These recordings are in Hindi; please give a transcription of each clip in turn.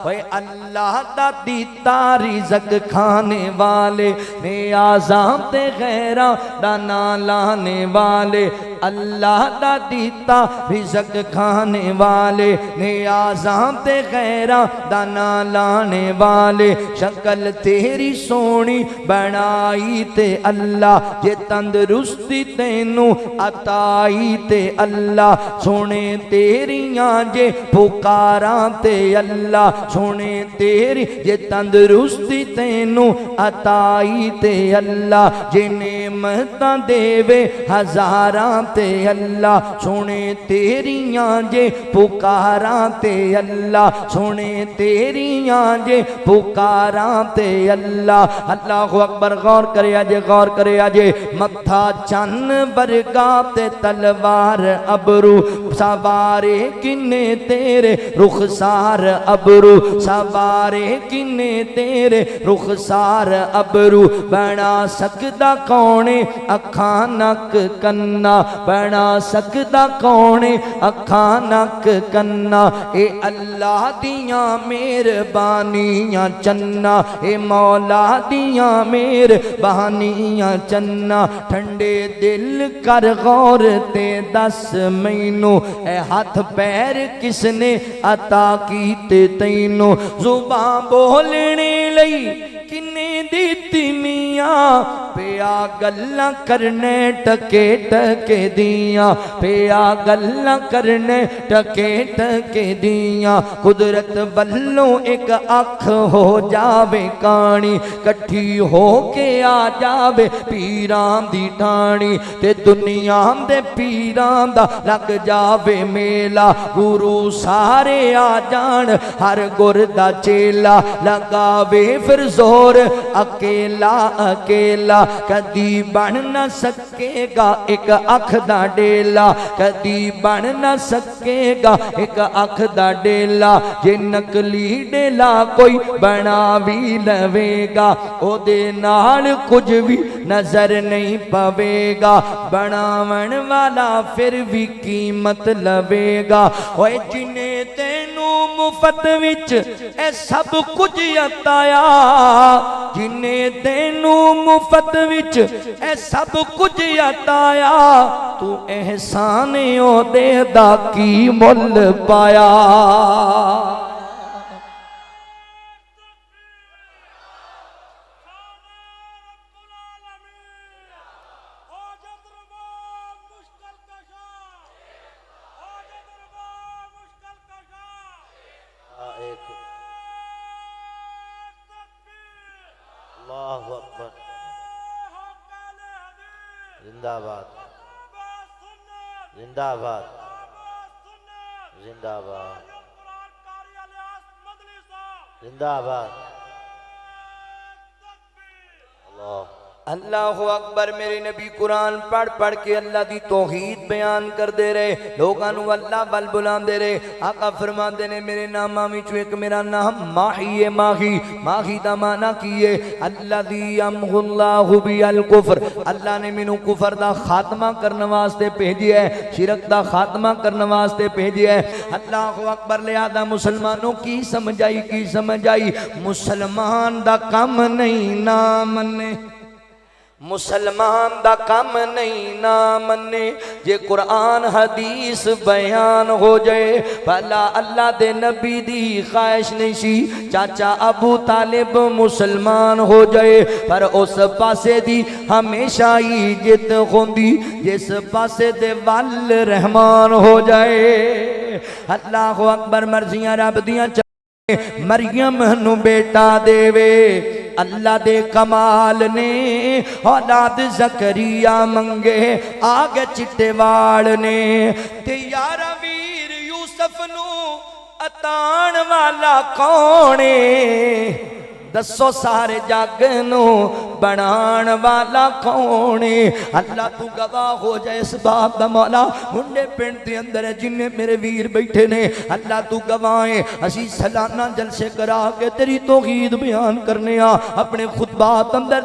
भाई अल्लाह दा दीता रिज़क खाने वाले ने आज़ाम ते गैरा दा ना लाने वाले। अल्लाह दा दीता रिज़क खाने वाले ने आज़ाम ते गैरा दा ना लाने वाले। शक्ल तेरी सोनी बनाई ते अल्लाह जे तंदरुस्ती तेनू अताई ते अल्लाह सोने तेरियां जे पुकारा ते अल्लाह सोने तेरी जे तंदरुस्ती तेनू अताई ते अल्लाह जे नेमतां देवे हज़ारां ते अल्लाह सोने तेरियां जे पुकारा ते अल्लाह सोने तेरियां जे पुकारा ते अल्लाह। अल्लाहु अकबर। गौर करे अजे गौर करे अजे मत्था चन्न वर्गा ते तलवार अबरू सवारे किन्ने तेरे रुखसार अबरू सवारे किन्ने तेरे रुखसार अबरू। बना सकदा कौने अखा नक कन्ना बना सकदा कौने अखा नक कन्ना। ए अल्लाह दियां मेहरबानियां चन्ना ए मौला दियां मेहरबानियां चन्ना। ठंडे दिल कर गौर ते दस मैनू ए हथ पैर किसने अता कीते तैनू। जुबान बोलने लई किन्ने दित्ती मियां पिया गल्लां करने टके टके दियां पिया गल्लां करने टके टके दियां। कुदरत वल्लों एक अख हो जावे कानी कट्ठी हो के आ जावे पीरां दी ठाणी ते दुनिया दे पीरां दा लग जावे मेला। गुरु सारे आ जान हर गुर दा चेला लगावे फिर जोर अकेला अकेला। कदी बन न सकेगा एक अख दा डेला कदी बन न सकेगा एक अख दा डेला। जे नकली डेला कोई बना भी लवेगा ओदे नाल कुछ भी नजर नहीं पवेगा। बनावन वाला फिर भी कीमत लवेगा। ओए जिन्हें तेनू मुफ्त विच ए सब कुछ अताया जिन्हें तेनू मुफ्त विच ए सब कुछ अताया तू एहसान ओदे दा की मुल पाया। अल्लाहु अकबर। जिंदाबाद जिंदाबाद जिंदाबाद जिंदाबाद। अल्लाह अल्लाहु अकबर। मेरे नबी कुरान पढ़ पढ़ के अल्लाह दी तौहीद बयान करते रहे लोगों नू अल्लाह वल बुलाते रहे। आका फरमाते ने मेरे नामां विचों एक मेरा नाम माही है। माही माही दा माना की है अल्लज़ी यमहुल्लाहु बिल कुफ्र। अल्लाह ने मैनू कुफर दा खात्मा करने वास्ते भेजिया है शिरक दा खात्मा करने वास्ते भेजिया है। अल्लाहु अकबर। लिहाजा मुसलमानों की समझ आई मुसलमान दा कम नहीं ना मन्ने मुसलमान दा कम नहीं ना मन्ने। जे कुरान हदीस बयान हो जाए भला अल्लाह दे नबी दी ख्वाहिश नहीं सी चाचा अबू तालिब मुसलमान हो जाए पर उस पासे दी हमेशा ही जिद होंदी जिस पासे दे वल रहमान हो जाए। अल्लाह अकबर। मर्जियां रब दियां मरियम नू बेटा देवे अल्लाह दे कमाल ने औलाद जकरिया मंगे आगे चिट्टे वाल ने ते यारा वीर यूसुफ नू अतान वाला कौन है दसो सारे जग नू बनाण वाला कौन है। अल्लाह तू गवाह हो जाए इस बात दा मौला, मुंडे पिंड दे अंदर जिन्ने मेरे वीर बैठे ने, अल्लाह तू गवाह है, असी सालाना जलसे करा के तेरी तौहीद बयान करने आ, अपने खुतबात अंदर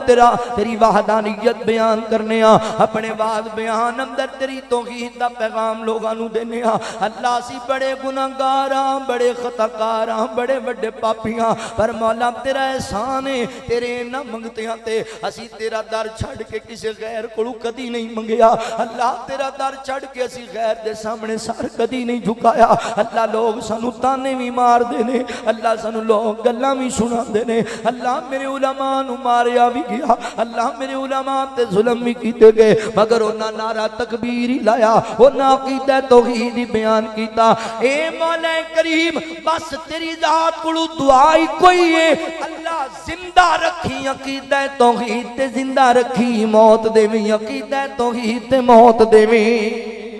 तेरी वहदानियत बयान करने आ, अपने वाज बयान अंदर तेरी तौहीद दा पैगाम लोगां नू देने आ। अल्लाह असी बड़े गुनाहगार हां, बड़े खताकार हां, बड़े वड्डे पापी हां, पर मौला तेरा एहसान है, तेरे इन्हां मंगतियां ते असी तेरा दर छड़ के किसी गैर कोलों कदी नहीं मंगया। अल्लाह तेरा दर छड़ के असी गैर दे सामने सर कदी नहीं झुकाया। अल्लाह लोग सानू ताने भी मार देने, अल्लाह सानू लोग गल्लां भी सुनांदे ने। अल्लाह मेरे उलमा नू मारिया भी गया, अल्लाह मेरे उलमा ते जुल्म भी कीते गए, मगर उन्हां नारा तकबीर ही लाया, उन्हां अकीदा तौहीद ही बयान कीता। ए मौला करीम बस तेरी जात कोलों दुआ ही कोई है, अल्लाह जिंदा रखी अकीदा तौहीद ते जिंदा रखी मौत देवी, अकीदा तौहीद ते मौत देवी।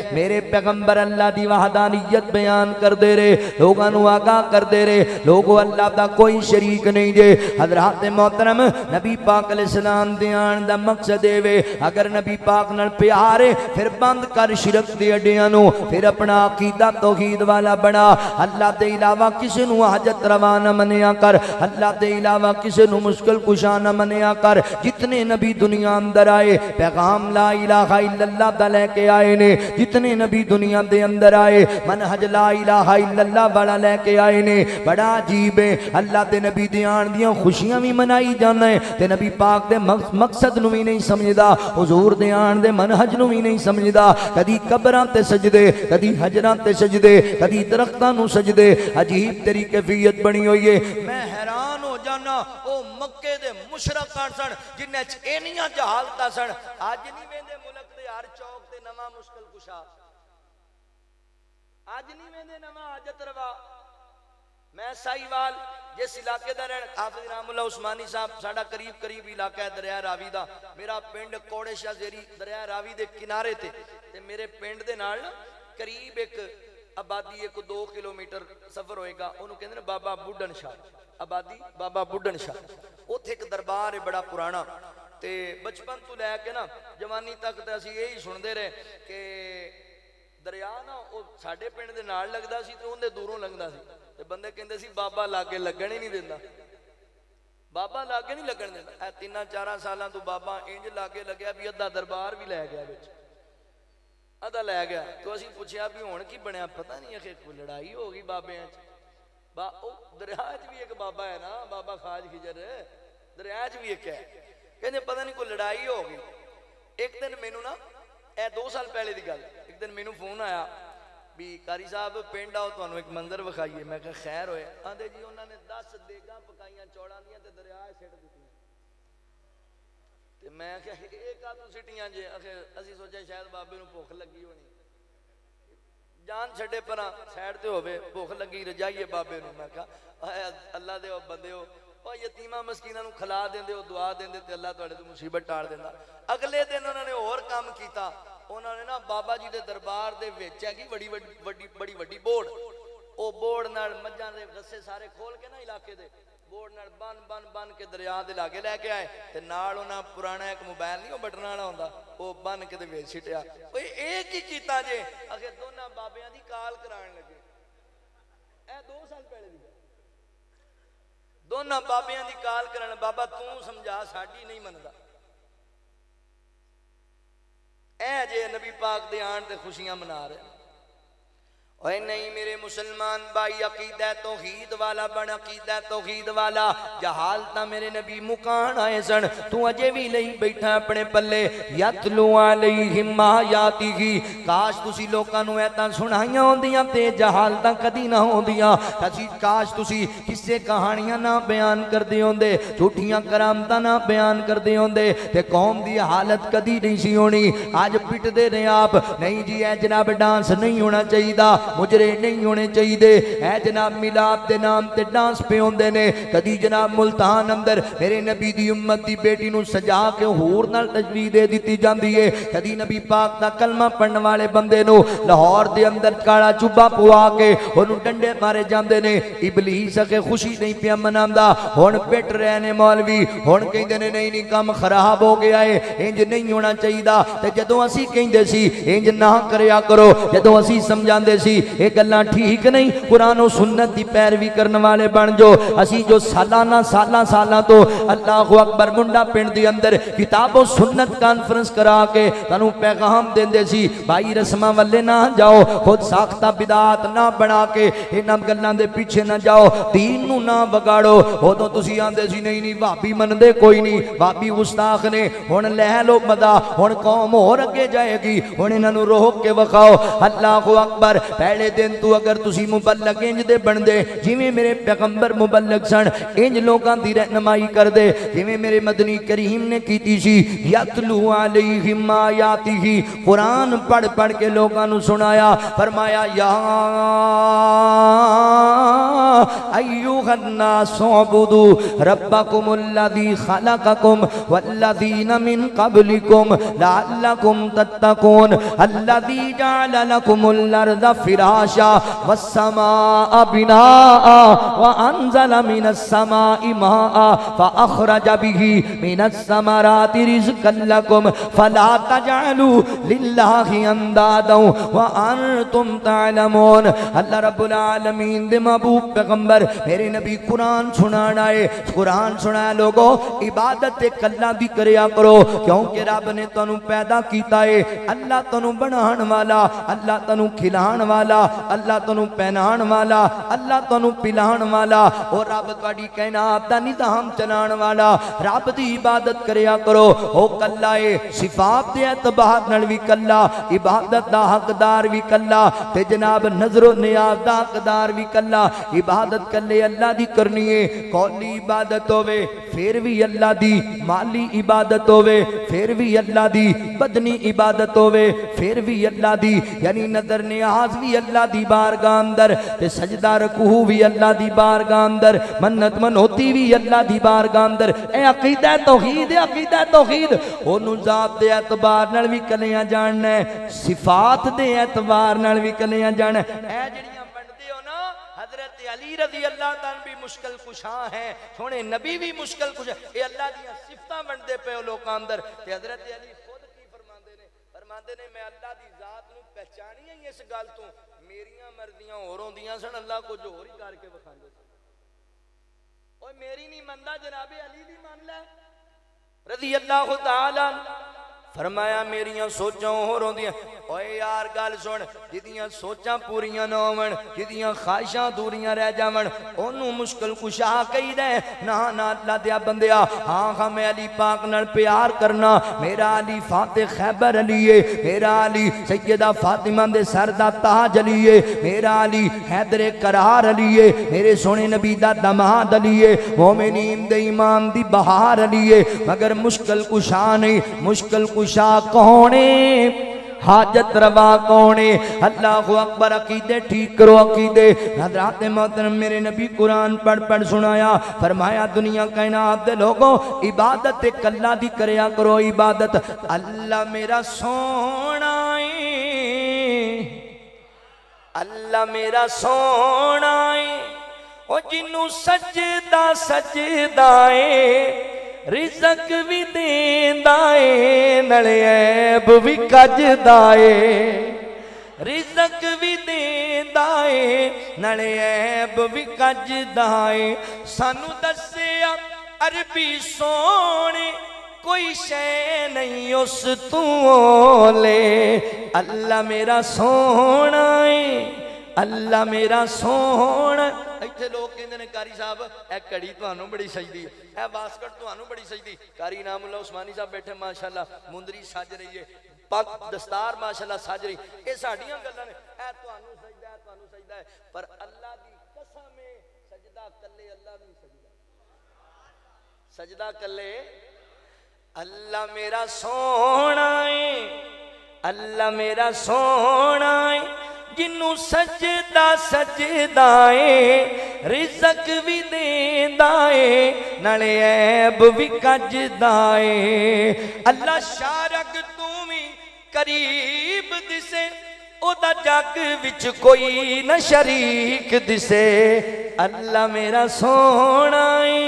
मेरे पैगंबर अल्लाह दी वहदानियत बयान कर दे रहे, लोगों को आगाह कर दे रहे, लोगो अल्लाह दा कोई शरीक नहीं जे। हजरात मोहतरम नबी पाक अलैहिस्सलाम दे आन दा मकसद है, अगर नबी पाक नाल प्यार है फिर बंद कर शिरक दे अड्डियां नू, फिर अपना अकीदा तौहीद वाला बना। अल्लाह दे इलावा किसी नू हाजत रवा न मनिया कर, अल्लाह दे इलावा किसी नू मुश्किल कुशा न मनिया कर। जितने नबी दुनिया अंदर आए पैगाम ला इलाहा इल्लल्लाह दा लेके आए ने, जितने नबी दुनिया दे अंदर आए मनहज ला इलाहा इल्लल्लाह वाला लेके आए ने। बड़ा अजीब है, अल्लाह दे नबी दे आन दियां खुशियां भी मनाई जाना है ते नबी पाक दे मकसद नू भी नहीं समझदा, हुजूर दे आन दे मनहज नू भी नहीं समझदा। कदी कबरां ते सजदे, कदी हजरां ते सजदे, कदी दरख्तां नू सजदे, अजीब तेरी कैफियत बनी हुई है। मैं हैरान हो जाना ओ मक्के दे मुशरकां सन जिन्हां च इन्नियां जहालतां सन, अज नहीं वेंदे मुल्क दे हर चौक ते नवां मुश्किल कुशा, आज नहीं वेंदे नवां हाजत रवा। मैं साहिवाल जिस इलाके का रहन, हाफिज रामुल्लाह उस्मानी साहब साडा करीब करीब इलाका है दरिया रावी का। मेरा पिंड कौड़े शाह जेरी दरिया रावी के किनारे ते मेरे पिंड दे नाल करीब एक आबादी 1-2 किलोमीटर सफर होएगा, उन्होंने कहते हैं बाबा बुढ़न शाह, आबादी बाबा बुढ़न शाह। उत्थे एक दरबार है बड़ा पुराना, ते बचपन तो लैके ना जवानी तक तो असीं यही सुनते रहे कि दरिया ना वो साडे पिंड दे नाल लगदा सी ते उहदे दूरों लंघदा सी, ते बंदे कहंदे सी बाबा लागे लगन ही नहीं दिंदा, बाबा लागे नहीं लगन दिंदा। 3-4 सालां तो बाबा इंज लागे लग्या भी अद्धा दरबार भी लै गया, विच अद्धा लै गया। तो असीं पुछया भी हुण की बनया, पता नहीं आखे कोई लड़ाई हो गई बाबियां च। दरिया च भी एक बाबा है ना, बाबा खाज खिजर, दरिया च भी एक है, कहंदे पता नहीं कोई लड़ाई हो गई। एक दिन मैनू ना 2 साल पहले की गल, एक दिन मैनू फोन आया भी कारी साहब पिंड आओ तुहानू एक मंदिर विखाईए। मैं कहा खैर होए, आंदे जी उन्होंने 10 देगां पकाइयां चौड़ां दियां ते दरिया सिट दित्तियां। ते मैं कहा ये काहतों सिटियां जे? असीं सोचा शायद बाबे नू भुख लगी होनी, जान छड्डे परां साइड ते होवे, भुख लगी रजाइए बाबे नू। मैं कहा अल्लाह दे बंदे हो, यतीमा मस्कीना नू खिला देंदे हो, दुआ देंदे ते अल्लाह तुहाडे तो मुसीबत टाल देंदा। अगले दिन उन्होंने होर काम कीता, उन्होंने ना बाबा जी दे दरबार दे विच हैगी बड़ी वड्डी बोर्ड, वो बोर्ड नाल मज्जां दे गस्से सारे खोल के ना इलाके दे बोर्ड नाल बन के दरिया दे लागे लैके आए, ते नाल उन्हां पुराना एक मोबाइल नहीं वो बटना वाला हुंदा, वो बन के ते विच सिटिया। ओए ये की कीता जे? अगे दोनां बाबियां दी काल कराण लगे। ए 2 साल पहले दी दोनों बाबियां दी काल करन, बाबा तू समझा साडी नहीं मनदा। ऐ जे नबी पाक दे आन ते खुशियां मना रहे। ओए नहीं मेरे मुसलमान भाई, अकीदा तौहीद वाला बन, अकीदा तौहीद वाला। जहालता मेरे नबी मुकान आए सन, तू अजे भी नहीं बैठा अपने पल्ले। यतलू अलैहिम आयातिही, काश तुसी लोकां नू ऐतां सुनाइयां होंदियां ते जहालतां कदी ना होंदियां। काश तुसी किस्से कहानियां ना बयान करदे होंदे, झूठियां करामतां ना बयान करदे होंदे, ते कौम दी हालत कदी नहीं सी होनी। अज पिटदे ने आप, नहीं जी ऐ जनाब डांस नहीं होना चाहिए, मुजरे नहीं होने चाहिए। ऐ जनाब मिलाद दे नाम ते डांस पे होंदे ने। कदी जनाब मुल्तान अंदर मेरे नबी दी उम्मत दी बेटी नू सजा के होर नाल तजवीज़ दे दी जाती है। कदी नबी पाक दा कलमा पढ़ने वाले बंदे नू लाहौर दे अंदर काला चुब्बा पुआ के ओनू डंडे मारे जाते ने। इबलीस अगे खुशी नहीं पिया मनांदा, हुण पिट रहे ने मौलवी, हुण कहंदे ने नहीं नहीं काम खराब हो गया है, इंज नहीं होना चाहिए। ते जदों असी कहंदे सी इंज ना करया करो, जदों असी समझांदे सी ये गल्लां ठीक नहीं, कुरान और सुन्नत दी पैरवी करने वाले बन जो। असी जो सालाना सालां तो अल्लाहु अकबर मुंडा पिंड दे अंदर किताबो सुन्नत कॉन्फ्रेंस करा के तनू पैगाम देंदे सी, भाई रस्मां वाले ना जाओ, खुद साख्ता बिदात ना बना के इन्हां गल्लां दे पीछे ना जाओ, दीन नू ना बगाड़ो। उदों तुसी आंदे सी नहीं नहीं भाभी मनदे कोई नहीं, भाभी गुस्ताख ने, हुण लै लो मदा, हुण कौम होर अगे जाएगी, हुण इन्हां नू रोक के वखाओ। अल्लाहु अकबर। पहले दिन तू अगर तुसी मुबल्लग इंज दे बनदे जिवें मेरे पैगंबर मुबल्लग सन, इंज लोकां दी रहनुमाई करदे जिवें मेरे मदनी करीम ने कीती सी। यतलू अलैहिम आयातिही, कुरान पढ़ पढ़ के लोकां नू सुनाया। फरमाया या अय्युहन्नास उबुदू रब्बकुमुल्लज़ी खलक़कुम वल्लज़ीना मिन क़ब्लिकुम लअल्लकुम तत्तक़ून अल्लज़ी जअल लकुमुल अर्ज़ फिराशा वस्समाअ बिनाअ व अंज़ल मिनस समाइ माअ फ़अख़रज बिही मिनस समराति रिज़्क़न लकुम फ़ला तजअलू लिल्लाहि अंदादन व अंतुम तअलमून। अल्लाह रब्बुल आलमीन दे महबूब पैगंबर मेरे नबी कुरान सुनाना है। कुरान सुनाया लोगो इबादत अल्लाह दी करया करो, क्योंकि रब ने तुहानू पैदा कीता है। अल्लाह तुहानू बनाण वाला, अल्लाह तुहानू खिलाण वाला, अल्लाह तुहानू पहनाण वाला, अल्लाह तुहानू पिलाण वाला, और रब तुहाडी कायनात दा निज़ाम चलाण वाला। रब दी इबादत करया करो, ओ कल्ला है, सिफात दे एतबार नाल भी कल्ला, इबादत दा हकदार भी कल्ला, ते जनाब नजरो नियाज दा हकदार भी कल्ला। इबादत कल्ले अल्लाह दी करनी है। कौली इबादत होवे फिर भी अल्लाह दी, माली इबादत होवे फिर भी अल्लाह दी, बदनी इबादत होवे फिर भी अल्लाह दी, यानी नजर नियाज भी अल्लाह दी बारगाह अंदर, ते सजदा रकूह भी अल्लाह दी बारगाह अंदर, मन्नत मनोती भी अल्लाह दी बारगाह अंदर। ए अकीदा तौहीद है, अकीदा तौहीद। ओनू जात दे एतबार नाल भी कलियां जानना है, सिफात दे एतबार नाल भी कलियां जानना है। ए जड़ियां बनदे हो ना, हजरत अली रज़ी अल्लाह ताला भी मुश्किल कुशा है, सोने नबी भी मुश्किल कुशा, ये अल्लाह दी सिफतां बनदे पे लोकां अंदर। ते हजरत अली खुद की फरमांदे ने मैं अल्लाह दी जात नू पहचानी है इस गल तो, मेरियां मर्जियां होर होंदियां सन, अल्लाह कुछ होर ही करके विखांदे सन। ओए मेरी नहीं मनदा, जनाबे अली दी मन ले रज़ी अल्लाह ताला। फरमाया मेरियां सोचां होर होंदियां। ओए यार गल सुन, जिदियां सोचां पूरियां ना होवन, जिदियां ख्वाहिशां दूरियां रह जावन, ओनू मुश्किल कुशा कहीदा है। ना ना अल्लाह दिया बंदिया, हाँ हाँ मैं अली पाक नाल प्यार करना, मेरा अली फातिह खैबर अली है, मेरा अली सैयदा फातिमा दे सर दा ताज अली है, मेरा अली हैदरे करार अली है, मेरे सोने नबी दा दमाद अली है, मोमिनीन दे ईमान दी बहार अली है। मगर मुश्किल कुशा नहीं, मुश्किल कुशा कौने, हाजत रवा कौने। अल्लाहु अकबर। अकीदे ठीक करो, अकीदे। हज़रात मोहतरम मेरे नबी कुरान पढ़ पढ़ सुनाया। फरमाया दुनिया कायनात दे लोगों इबादत अल्लाह दी करया करो, इबादत अल्लाह मेरा सोना है, अल्लाह मेरा सोना है, ओ जिन्नू सजदा सजदा है, रिज़क भी देंदा है, नाले ऐब भी कजदा है, रिज़क भी देंदा है, नाले ऐब भी कजदा है। सानू दस्सिया अरबी सोने कोई शै नहीं उस तू ओले, अल्लाह मेरा सोना है, अल्लाह मेरा सोना। इत्थे लोग कहंदे ने कारी साहब ए घड़ी तुहानू बड़ी सजदी है, ए बास्कट तुहानू बड़ी सजदी। कारी इनामुल्लाह उस्मानी साहब बैठे माशाअल्लाह, मुंदरी सज रही है, पग दस्तार माशाअल्लाह सज रही, ये साडियां गल्लां ने। ए तुहानू सजदा है, तुहानू सजदा है, पर अल्लाह दी कसम है सजदा कल्ले अल्लाह नहीं सजदा, सजदा कल्ले अल्लाह मेरा सोना है, अल्लाह मेरा सोना है। जिन्नू सजदा सजदा है रिज़क भी देंदा है नाले ऐब भी कजदा है। अल्लाह शारक तू भी करीब दिसे ओदा जग विच कोई न शरीक दिसे। अल्लाह मेरा सोना है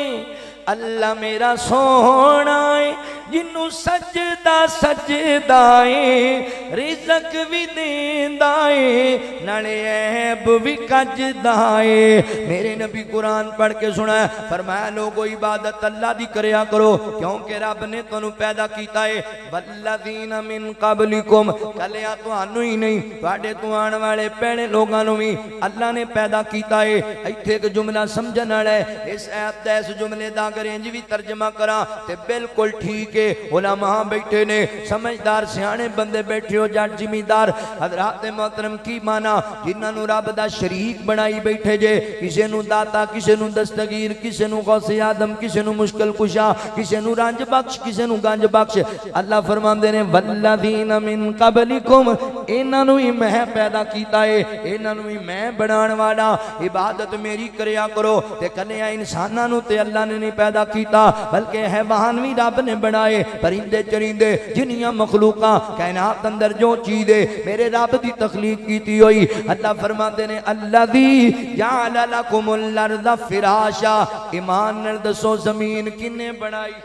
अल्लाह मेरा सोना है जिन्नू सजदा सजदा है रिज़क भी देंदा है नाले ऐब भी कजदा है। मेरे नबी कुरान पढ़ के सुना फरमाया लोगो इबादत अल्लाह दी करया करो क्योंकि रब ने तुहानू पैदा कीता है। वल्लज़ीना मिन क़ब्लिकुम कलिया तुहानू ही नहीं तुहाडे तो आने वाले पहले लोगों नू भी अल्लाह ने पैदा कीता है। इत्थे एक जुमला समझण वाला है इस आयत दा इस जुमले दा अगर इंज भी तर्जमा करा ते बिल्कुल ठीक है। उलमा बैठे ने समझदार सियाने बंदे बैठे हो जट जिमीदार हजरात मोहतरम की माना जिन्होंने रब दा शरीक बनाई बैठे जे किसी नू दाता किसी नू दस्तगीर किसी नू गौसे आदम किसी नू मुश्किल कुशा किसी नू रंज बख्श किसी नू गंज बख्श। अल्लाह फरमांदे ने वल्लज़ीना मिन क़ब्लिकुम इन्हां नू ही मैं पैदा कीता है इन्हां नू ही मैं बनाने वाला इबादत मेरी करया करो। ते कन्या इंसानां नू ते अल्लाह ने नहीं पैदा कीता बल्कि हैवान भी रब ने बनाए परिंदे चरिंदे जिन्नियां मखलूका कायनात अंदर जो चीज है मेरे रब की तखलीक की हुई। अल्लाह फरमाते ने अल्लज़ी जअल लकुमुल अर्ज़ फिराशा ईमान नाल दसो जमीन किन्ने बनाई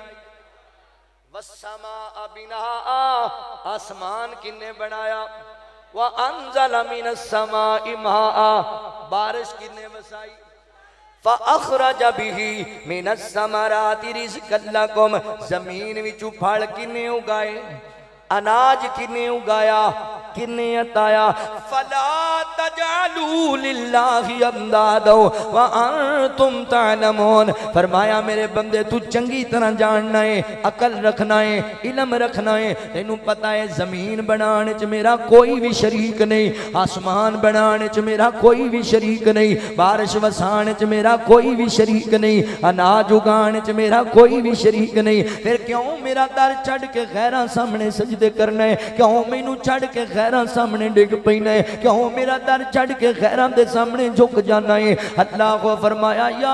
वस्समा बिनाआ आसमान किन्ने बनाया व अंज़ल मिनस समाई माआ बारिश किन्ने वसाई फ़अख़रज बिही मिनस समराति रिज़्क़न लकुम ज़मीन विचों फल किन्ने उगाए अनाज किन्ने उगाया किन्ने अताया। फला तजालू लिल्लाहि अंदादो व अंतुम तालमून फरमाया मेरे बंदे तू चंगी तरह जानना है अकल रखना है इल्म रखना है तेनू पता है जमीन बनाने च मेरा कोई भी शरीक नहीं आसमान बनाने च मेरा कोई भी शरीक नहीं बारिश वसाने च मेरा कोई भी शरीक नहीं अनाज उगाने च मेरा कोई भी शरीक नहीं। फिर क्यों मेरा दर छड़ के गैरां सामने सजदे करना है क्यों मैनू छड़ के गैरां सामने डिग पैना है क्यों मेरा दर छड़ के गैरां दे सामने झुक जाना है। अल्लाह को फरमाया या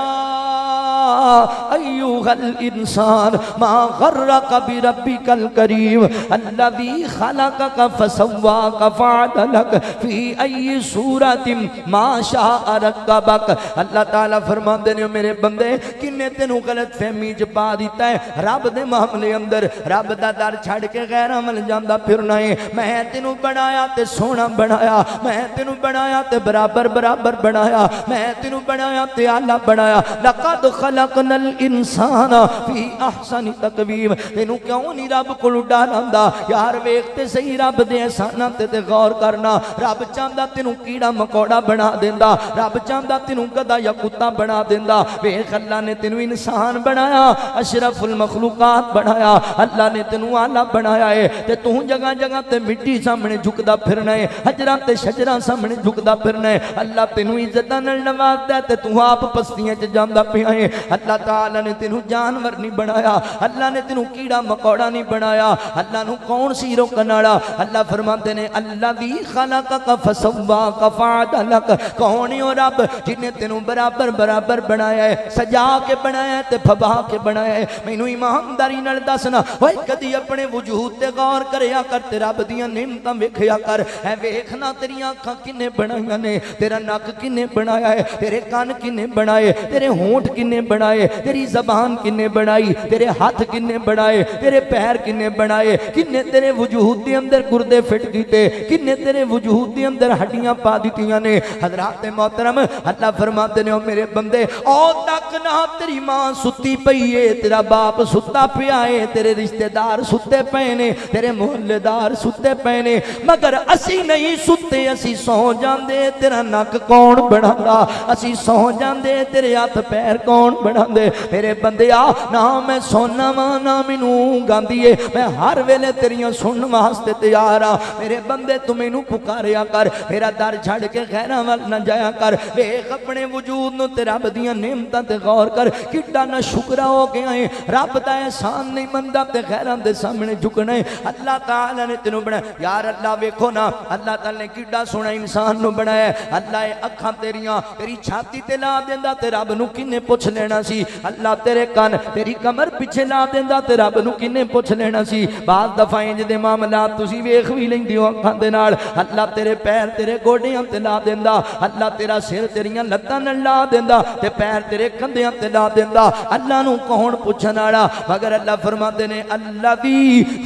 अय्युहल इंसान मा गर्रक बिरब्बिकल करीम अल्लज़ी खलक़क फसव्वाक फअदलक फी अय्यि सूरतिन मा शाअ रक्कबक। अल्लाह ताला फरमाते ने मेरे बंदे किन्ने तेनू गलत फहमी च पा दिता है रब दे मामले अंदर रब दा दर छड़ के गैरां वल जांदा फिरना है। मैं तेनू बनाया ते सोना बनाया मैं तेनू बनाया ते बराबर बराबर बनाया मैं तेनू बनाया ते आला बनाया। लक़द खलक़नल इंसाना फी अहसनि तक़वीम तेनू क्यों नहीं रब कोल डरांदा यार वेख ते सही रब दे एहसानां ते गौर करना। रब चाहंदा तेनू कीड़ा मकोड़ा बना देंदा रब चाहंदा तेनू गधा या कुत्ता बना देंदा। वेख अल्लाह ने तेनू इंसान बनाया अशरफुल मखलूकात बनाया अल्लाह ने तेनू आला बनाया है ते तू जगह जगह ते मिट्टी सामने झुकदा फिरना है हजरां ते शजरां सामने झुकदा फिरना है। अल्लाह तेनू इज्जतां नाल नवाजदा ते तू आप पस्तियां च जांदा पिया है। अल्लाह ताला ने तेनू जानवर नहीं बनाया अल्लाह ने तेनू कीड़ा मकोड़ा नहीं बनाया। अल्लाह नू कौन सी रोकण वाला अल्लाह फरमाते ने अल्लज़ी खलक़क फसव्वाक फअदलक कौन है रब जिन्हें तेनू बराबर बराबर बनाया है सजा के बनाया है ते फबा के बनाया है। मैनू ईमानदारी नाल दसना ओए कदी अपने वजूद ते गौर करया कर ते रब दियां नेमतां वेखया कर है वेखना तेरियां अखां किन्ने बनाईयां ने तेरा नक किन्ने बनाया है तेरे कान किन्ने बनाए तेरे होंठ किन्ने बनाए तेरी जबान किन्ने बनाई तेरे हाथ किन्ने बनाए तेरे पैर किन्ने बनाए किन्ने तेरे वजूद दे अंदर गुर्दे फिट कीते किन्ने तेरे वजूद दे अंदर हड्डियां पा दित्तियां ने। हजरात मोहतरम अल्लाह फरमाते ने ओ मेरे बंदे ओ तक ना तेरी मां सुती पई है तेरा बाप सुता पिया है तेरे रिश्तेदार सुते पे ने तेरे मोहल्लेदार सुते पे ने मगर असी नहीं सुते असी सौ जांदे तेरा नक कौन बनांदा असी सौ जांदे तेरे हाथ पैर कौन बनांदा आंदे मेरे बंदिया ना मैं सोना वा ना मैनू गांदी है मैं हर वेले तेरियां सुनन वास्ते तैयार हाँ मेरे बंदे तू मैनू पुकारिया कर मेरा दर छड़ के खैरां वल ना जाया कर वेख अपने वजूद नूं ते रब दियां नेमतां ते गौर कर किड्डा ना शुक्रा हो गया है रब दा एहसान नहीं मनदा ते खैरां दे सामने झुकना है अल्लाह ताला ने तेनू बनाया यार अल्लाह वेखो ना अल्लाह ताला ने किड्डा सोहना इंसान नूं बनाया अल्लाह अखां तेरियां तेरी छाती ते ला देंदा ते रब नूं किन्ने पुछ लेना सी अल्लाह तेरे कान तेरी कमर पिछे ला देंदा ते रब नूं किन्ने पुछ लेना सी बात दफा इंज दे मामलात तुसीं वेख भी लैंदे हो अखां दे नाल अल्लाह तेरे पैर तेरे गोडियां ते ला देंदा अल्लाह तेरा सिर तेरियां लत्तां नाल ला देंदा ते पैर तेरे कंधियां ते ला देंदा अल्लाह नूं कौन पुछण वाला मगर अल्लाह फरमाते ने अल्लाज़ी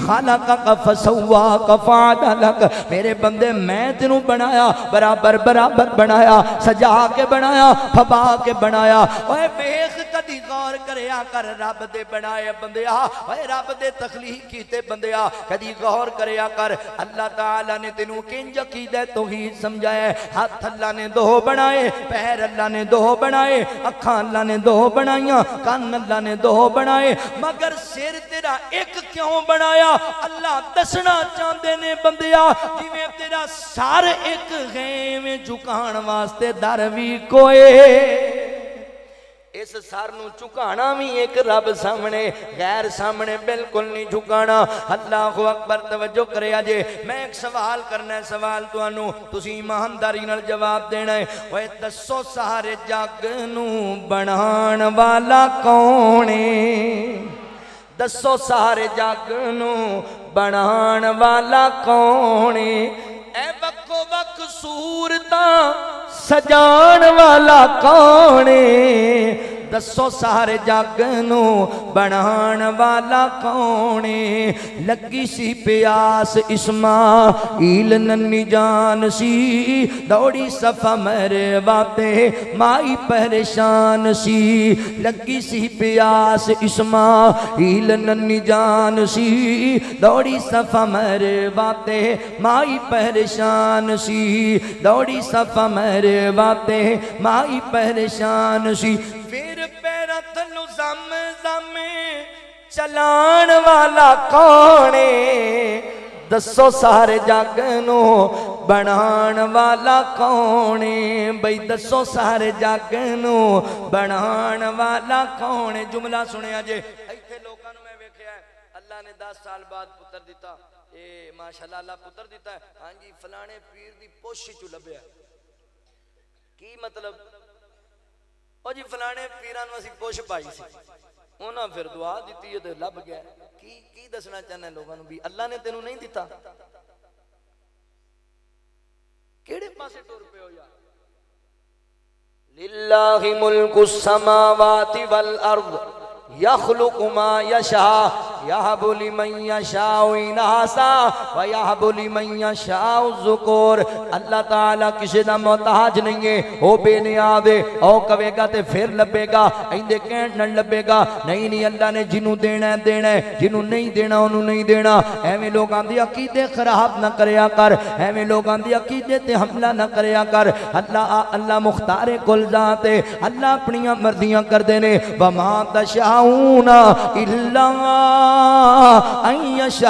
खलक़क फसव्वाक फ़अदलक मेरे बंदे मैं तेनू बनाया बराबर बराबर बनाया सजा के बनाया फबा के बनाया ओए वेख कदी गौर करया कर रब दे बनाए बंदिया ओए रब दे तखलीक कीते बंदिया कदी गौर करया कर अल्लाह ताला ने तेनू किंज अकीदा तौहीद समझाया हाथ अल्लाह ने दो बनाए पैर अल्लाह ने दो बनाए अखां अल्लाह ने दो बनाइयां कान अल्लाह ने दो बनाए मगर सिर तेरा एक क्यों बनाया अल्लाह दसना चाहते ने बंदिया जिवें तेरा सर एक है में झुकाण वास्ते दर भी कोए इस सर नूं झुकाना भी एक रब सामने गैर सामने बिल्कुल नहीं झुकाना अल्लाहु अकबर तवज्जो करे जे मैं एक सवाल करना है सवाल तुहानू तुसीं ईमानदारी नाल जवाब देना है ओए दसो सारे जग नूं बनाण वाला कौन है दसो सारे जग नूं बनाण वाला कौन है ए वक्को वक सूरतां सजाण वाला कौन है दसो सारे जग नूं बनाण वाला कौन है लगी सी प्यास इस्माइल नन्नी जान सी दौड़ी सफा मरवा ते माई परेशान सी लगी सी प्यास इस्माइल नन्नी जान सी दौड़ी सफा मरवा ते माई परेशान सी दौड़ी सफा मरवा ते माई परेशान सी फिर पैरा तनु जम जमे चलान वाला कौन है दसो सारे जग नूं बनाण वाला कौन है बई दसो सारे जग नूं बनाण वाला कौन है जुमला सुनिया जे इत्थे लोकां नूं मैं वेखिया अल्लाह ने 10 साल बाद पुत्र दिता ए माशाअल्लाह अल्लाह पुत्र दिता है हां जी फलाने पीर दी पोश चु लभ्या की मतलब ओ जी फलाने पीरां नूं असीं पुछ पाई सी उन्हां फिर दुआ दित्ती ते लभ गया की दसना चाहना लोगों नूं भी अल्लाह ने तेनू नहीं दिता केड़े पासे टुर पे हो यार लिल्लाहि मुल्कुस समावाति वल अर्द यखलुकु मा यशा यहबु लिमन यशाउ इनासा व यहबु लिमन यशाउ ज़ुकूर अल्लाह ताला किसी दा मोहताज नहीं है ओ बेनियाज है ओ कवेगा ते फिर लभेगा इंदे कहण नाल लभेगा नहीं नहीं अल्लाह ने जिन्नू देना है जिन्नू नहीं देना उन्नू नहीं देना एवें लोगां दी अकीदे खराब ना करया कर एवें लोगां दी अकीदे ते हमला ना करया कर अल्लाह अल्लाह मुख्तारे कुल जात है अल्लाह अपनियां मर्जियां करदे ने व मा तशाऊना इल्ला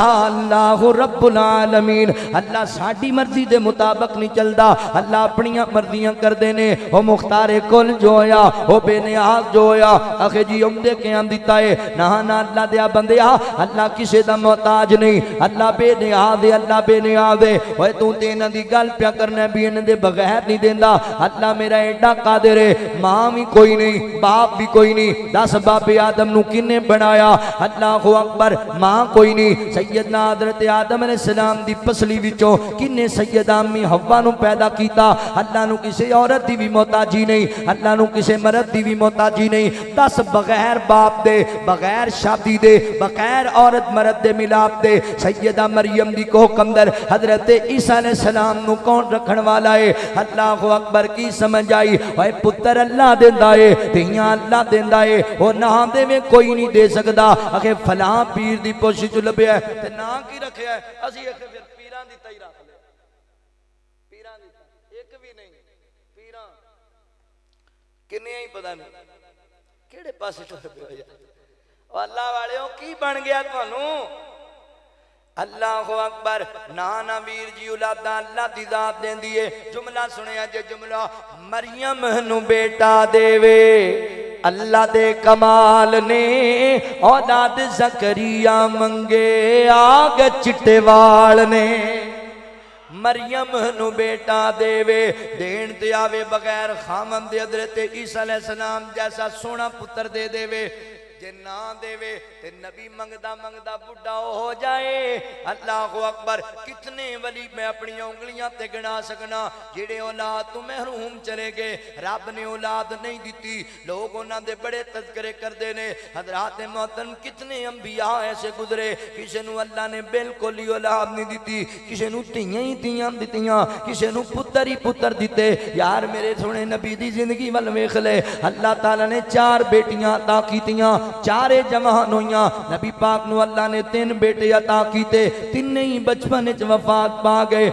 अल्लाह रब्बुल आलमीन अल्लाह साडी मर्जी दे मुताबिक नहीं चलदा अल्लाह अपनियां मर्जियां करदे ने ओ मुख्तारे कुल जो होया ओ बेनियाज जो होया आखे जी उमदे क्या दिता है ना ना अल्लाह दिया बंदिया अल्लाह किसे दा मोहताज नहीं अल्लाह बेनियाज है अल्लाह बेनियाज है ओए तू ते इन्हां दी गल पिया करना भी इन्हां दे बगैर नहीं देंदा अल्लाह मेरा एडा कादिर है मां भी कोई नहीं बाप भी कोई नहीं 10 बाबे आदम नू किन्ने बनाया अल्लाहु अकबर मां कोई नहीं सैयदना हज़रत आदम अलैहिस्सलाम दी पसली विचों किन्ने सैयदा अम्मी हव्वा नू पैदा कीता अल्लाह नू किसी औरत दी भी मोहताजी नहीं अल्लाह नू किसी मर्द दी भी मोहताजी नहीं 10 बगैर बाप दे बगैर शादी दे बगैर औरत मर्द दे मिलाप दे सैयदा मरियम दी कोख अंदर हज़रत ईसा अलैहिस्सलाम नू कौन रखण वाला है अल्लाहु अकबर की समझ आई ओए पुत्र अल्लाह देंदा है धीयां अल्लाह देंदा है ओ ना देवे कोई नहीं दे सकदा आखे फलां पीर दी पोशी च लभ्या ते ना की रखया असीं आखे फिर पीरां दी ताई रख ले पीरां दी एक भी नहीं पीरां किन्ने ही पता नहीं ਕਿਹੜੇ ਪਾਸੇ ਟੁਰ ਪਏ ਹੋ ਯਾਰ ਉਹ ਅੱਲਾ ਵਾਲਿਓ ਕੀ ਬਣ ਗਿਆ ਤੁਹਾਨੂੰ अल्लाह अकबर नाना वीर जी औलादा अल्लाह दी जात देंदी है जुमला सुनिया जे जुमला मरियम नू बेटा देवे अल्लाह दे कमाल ने औलाद ज़करिया मंगे आग चिट्टे वाल ने मरियम नू बेटा देवे देन ते आवे बगैर खामन दे हज़रत ईसा अलैहिस्सलाम जैसा सोना पुत्र दे देवे जे ना देवे ते नबी मंगदा मंगदा बुढ़ा हो जाए अल्लाह अकबर कितने वली मैं अपनी उंगलियां ते गिना सकना जेड़े औलाद तू महरूम चले गए रब ने औलाद नहीं दी लोग उन्हां दे बड़े तज़किरे करते ने हज़रात मोहतरम कितने अंबिया ऐसे गुजरे किसी नू अल्लाह ने बिल्कुल ही औलाद नहीं दी किसी नू धीयां ही धीयां दित्तियां किसी नू पुत्र ही पुत्र दिते यार मेरे सोने नबी दी जिंदगी वल वेख ले अल्लाह ताला ने 4 बेटियां अता कीतियां चारे जवान होइयां नबी पाक नू अल्लाह ने 3 बेटे अता कीते तिन्ने ही बचपन च वफात पा गए